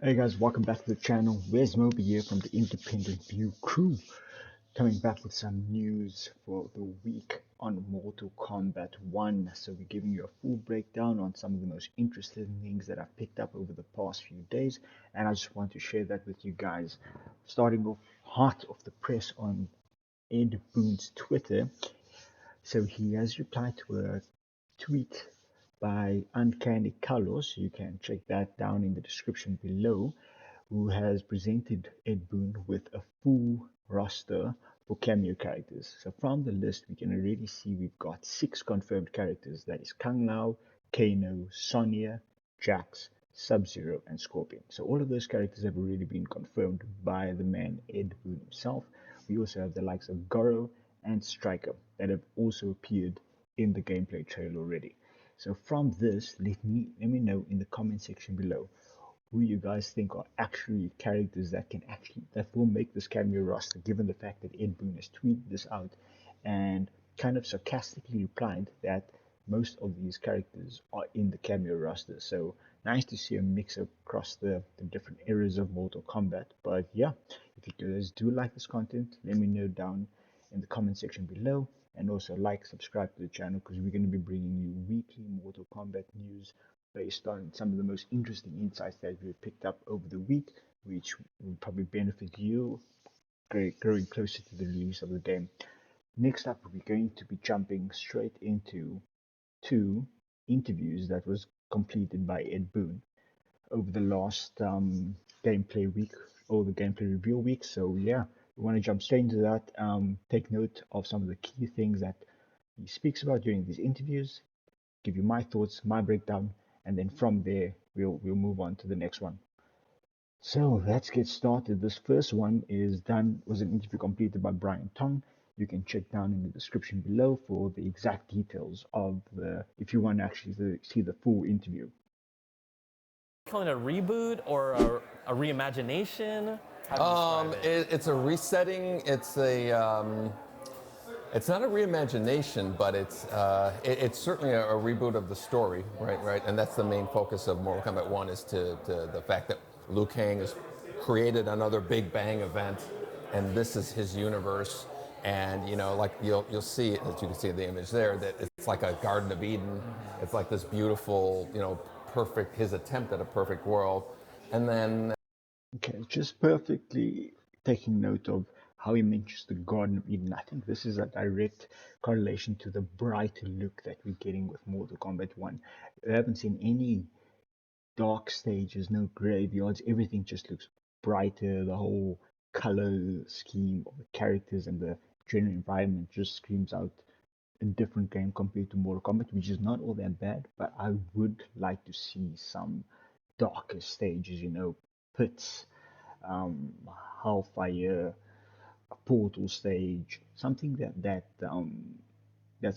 Hey guys, welcome back to the channel. Where's Moby here from the Independent View crew, coming back with some news for the week on Mortal Kombat 1. So we're giving you a full breakdown on some of the most interesting things that I've picked up over the past few days, and I just want to share that with you guys. Starting off hot off the press on Ed Boon's Twitter. So he has replied to a tweet by Uncanny Carlos. You can check that down in the description below, who has presented Ed Boon with a full roster for cameo characters. So from the list, we can already see we've got 6 confirmed characters. That is Kung Lao, Kano, Sonya, Jax, Sub-Zero, and Scorpion. So all of those characters have already been confirmed by the man Ed Boon himself. We also have the likes of Goro and Striker that have also appeared in the gameplay trailer already. So from this, let me know in the comment section below who you guys think are actually characters that will make this cameo roster, given the fact that Ed Boon has tweeted this out and kind of sarcastically replied that most of these characters are in the cameo roster. So nice to see a mix across the different eras of Mortal Kombat. But yeah, if you guys do like this content, let me know down in the comment section below, and also subscribe to the channel, because we're going to be bringing you weekly Mortal Kombat news based on some of the most interesting insights that we've picked up over the week, which will probably benefit you growing closer to the release of the game. Next up, we're going to be jumping straight into 2 interviews that was completed by Ed Boon over the last gameplay week, or the gameplay review week. So yeah, we want to jump straight into that. Take note of some of the key things that he speaks about during these interviews, give you my thoughts, my breakdown, and then from there we'll move on to the next one. So let's get started. This first one was an interview completed by Brian Tong. You can check down in the description below for the exact details of if you want to actually see the full interview. Calling it a reboot or a reimagination? It's a resetting. It's not a reimagination, but it's certainly a reboot of the story, right? Right, and that's the main focus of Mortal Kombat 1, is to the fact that Liu Kang has created another Big Bang event, and this is his universe. And like you'll see, as you can see in the image there, that it's like a Garden of Eden. It's like this beautiful, perfect, his attempt at a perfect world, and then. Okay, just perfectly taking note of how he mentions the Garden of Eden. I think this is a direct correlation to the brighter look that we're getting with Mortal Kombat 1. We haven't seen any dark stages, no graveyards. Everything just looks brighter. The whole color scheme of the characters and the general environment just screams out a different game compared to Mortal Kombat, which is not all that bad, but I would like to see some darker stages, pits, um, hellfire, a portal stage, something that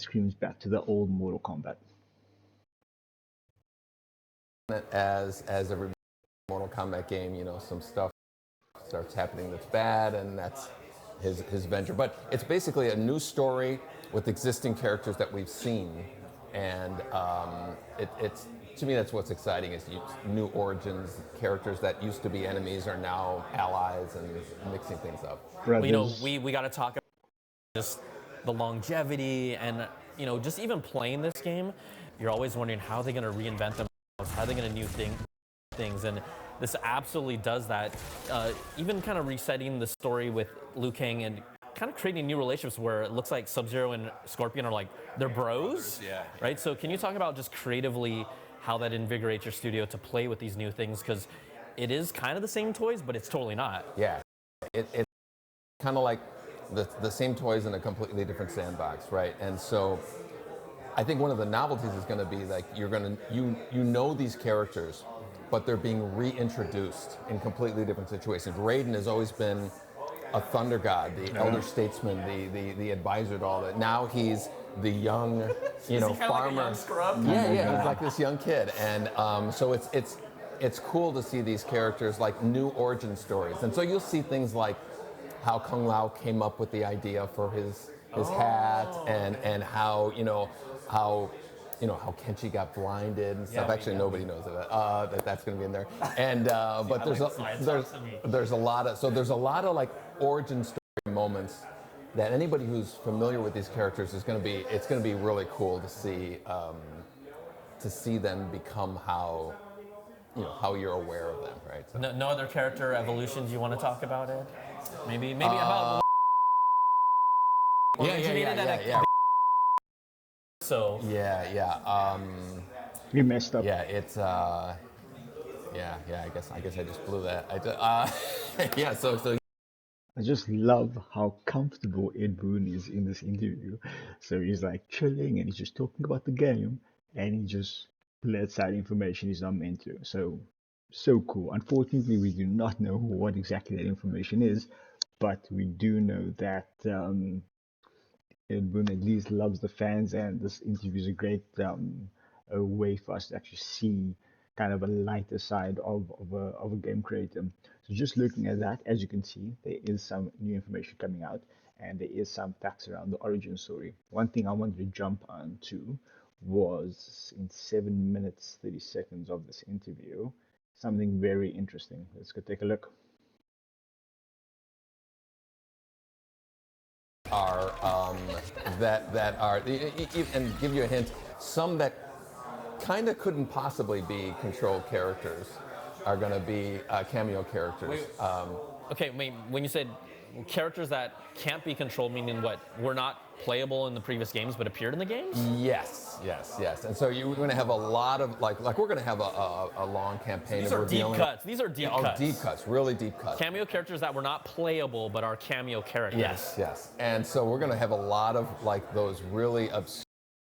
screams back to the old Mortal Kombat. As every Mortal Kombat game, some stuff starts happening that's bad, and that's his venture. But it's basically a new story with existing characters that we've seen, and it's to me, that's what's exciting, is new origins. Characters that used to be enemies are now allies, and mixing things up. We got to talk about just the longevity, and just even playing this game, you're always wondering how they're going to reinvent themselves, how they're going to new things, and this absolutely does that. Even kind of resetting the story with Liu Kang and kind of creating new relationships where it looks like Sub-Zero and Scorpion are like, they're bros, yeah. Right? So can you talk about just creatively how that invigorates your studio to play with these new things? Because it is kind of the same toys, but it's totally not. Yeah, it's kind of like the same toys in a completely different sandbox, right? And so I think one of the novelties is going to be like you know these characters, but they're being reintroduced in completely different situations. Raiden has always been a thunder god, the elder statesman, the advisor to all that. Now he's the young, farmer. Like a young scrub? Yeah, he's like this young kid, and so it's cool to see these characters, like new origin stories. And so you'll see things like how Kung Lao came up with the idea for his hat, and how how Kenshi got blinded and stuff. Yeah, Actually, nobody knows that that's going to be in there. And but there's a lot of like origin story moments that anybody who's familiar with these characters is going to be. It's going to be really cool to see them become how you're aware of them, right? So. No other character evolutions you want to talk about, Ed? Maybe about. Yeah. So. Yeah. We messed up. Yeah, it's yeah. I guess I just blew that. Yeah. So. I just love how comfortable Ed Boon is in this interview. So he's like chilling and he's just talking about the game and he just lets out information he's not meant to. So cool. Unfortunately, we do not know what exactly that information is, but we do know that Ed Boon at least loves the fans, and this interview is a great a way for us to actually see kind of a lighter side of a game creator. So just looking at that, as you can see, there is some new information coming out, and there is some facts around the origin story. One thing I wanted to jump on to was in 7 minutes 30 seconds of this interview, something very interesting. Let's go take a look. Are that are and give you a hint. Some that kind of couldn't possibly be controlled characters are going to be cameo characters. Okay, wait. When you said characters that can't be controlled, meaning what? Were not playable in the previous games but appeared in the games? Yes. And so you're going to have a lot of like we're going to have a long campaign These of are revealing. deep cuts. These are deep cuts. Deep cuts, really deep cuts. Cameo characters that were not playable but are cameo characters. Yes. And so we're going to have a lot of like those really obscure.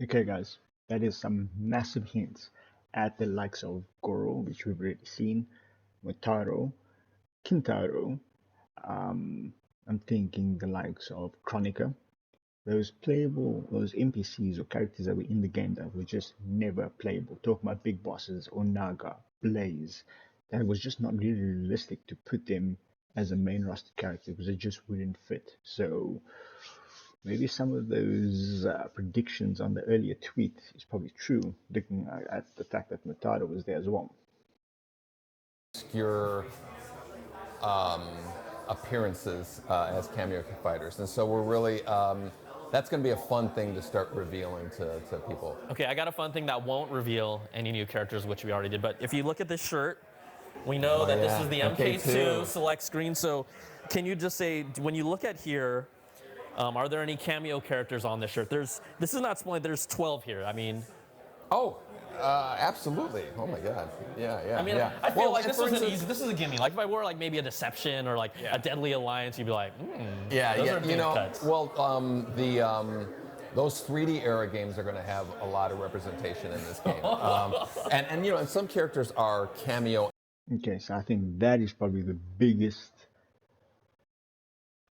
Okay, guys, that is some massive hints at the likes of Goro, which we've already seen, Motaro, Kintaro. I'm thinking the likes of Chronica. Those NPCs or characters that were in the game that were just never playable. Talking about big bosses or Naga, Blaze. That was just not really realistic to put them as a main roster character because they just wouldn't fit. So maybe some of those predictions on the earlier tweet is probably true, looking at the fact that Matata was there as well. Obscure appearances as cameo fighters, and so we're really that's going to be a fun thing to start revealing to people. Okay, I got a fun thing that won't reveal any new characters, which we already did. But if you look at this shirt, we know that this is the MK2 select screen. So can you just say, when you look at here, are there any cameo characters on this shirt? This is not spoiling, there's 12 here. I mean... Absolutely. Oh my God. Yeah. I mean, I feel like this is a gimme. Like if I wore like maybe a Deception or like a Deadly Alliance, you'd be like, those are deep cuts. Well, those 3D era games are going to have a lot of representation in this game, and some characters are cameo. Okay, so I think that is probably the biggest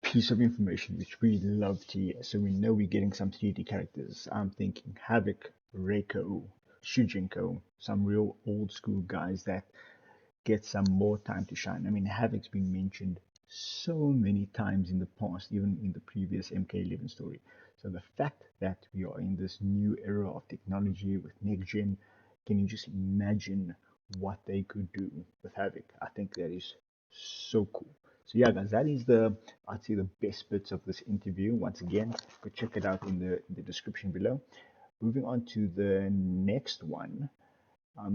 piece of information which we love to hear. So we know we're getting some 3D characters. I'm thinking Havoc, Reiko, Shujinko, some real old school guys that get some more time to shine. I mean, Havoc's been mentioned so many times in the past, even in the previous MK11 story. So the fact that we are in this new era of technology with next gen, can you just imagine what they could do with Havoc? I think that is so cool. So yeah, guys, that is I'd say the best bits of this interview. Once again, go check it out in the description below. Moving on to the next one.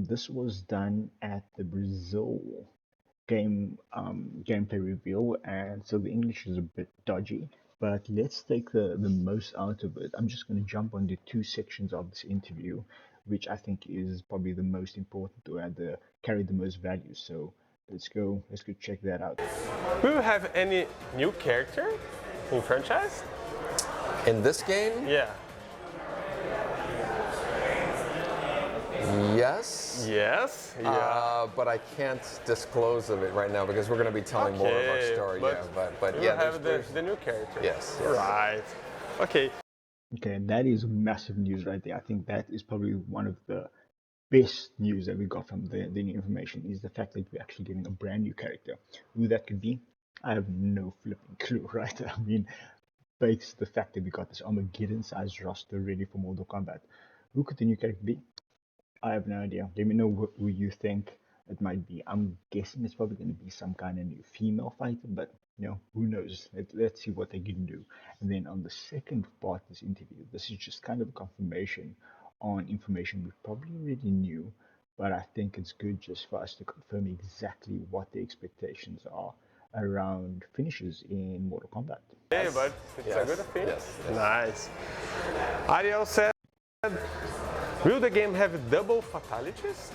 This was done at the Brazil gameplay reveal, and so the English is a bit dodgy. But let's take the most out of it. I'm just going to jump on the two sections of this interview, which I think is probably the most important to carry the most value. So let's go check that out. Do you have any new character in franchise? In this game? Yeah. Yes. Yes. Yeah. But I can't disclose of it right now because we're going to be telling more of our story. But you have the new character. Yes. Right. Okay. Okay, that is massive news right there. I think that is probably one of the best news that we got from the new information is the fact that we're actually getting a brand new character. Who that could be, I have no flipping clue, right? I mean, based the fact that we got this Armageddon-sized roster ready for Mortal Kombat. Who could the new character be? I have no idea. Let me know who you think it might be. I'm guessing it's probably going to be some kind of new female fighter, but who knows? Let's see what they can do. And then on the second part of this interview, this is just kind of a confirmation on information we probably already knew, but I think it's good just for us to confirm exactly what the expectations are around finishes in Mortal Kombat. Hey, but it's a good finish. Nice. Ariel said, will the game have double fatalities?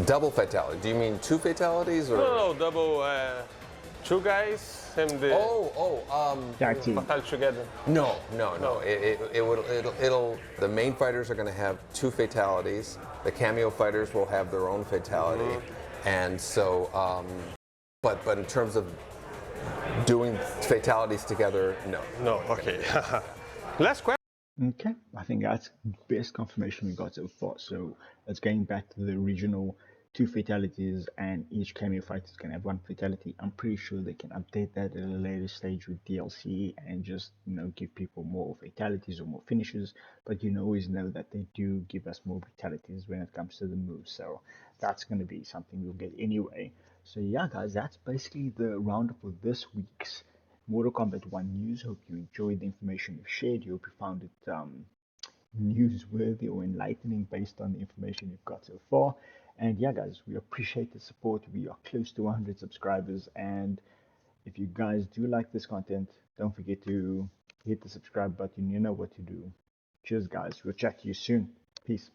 Double fatality. Do you mean two fatalities or? No, double. Two guys and the Tag team. fatality together. No. It'll. The main fighters are going to have two fatalities. The Kameo fighters will have their own fatality, and so. But in terms of doing fatalities together, no. No. Okay. Last question. Okay, I think that's the best confirmation we got so far. So it's going back to the original two fatalities, and each cameo fighter is going to have one fatality. I'm pretty sure they can update that at a later stage with DLC and just give people more fatalities or more finishes. But always know that they do give us more fatalities when it comes to the moves. So that's going to be something we'll get anyway. So yeah, guys, that's basically the roundup for this week's Mortal Kombat 1 news. Hope you enjoyed the information we've shared. Hope you found it newsworthy or enlightening based on the information you've got so far. And yeah, guys, we appreciate the support. We are close to 100 subscribers. And if you guys do like this content, don't forget to hit the subscribe button. You know what to do. Cheers, guys. We'll chat to you soon. Peace.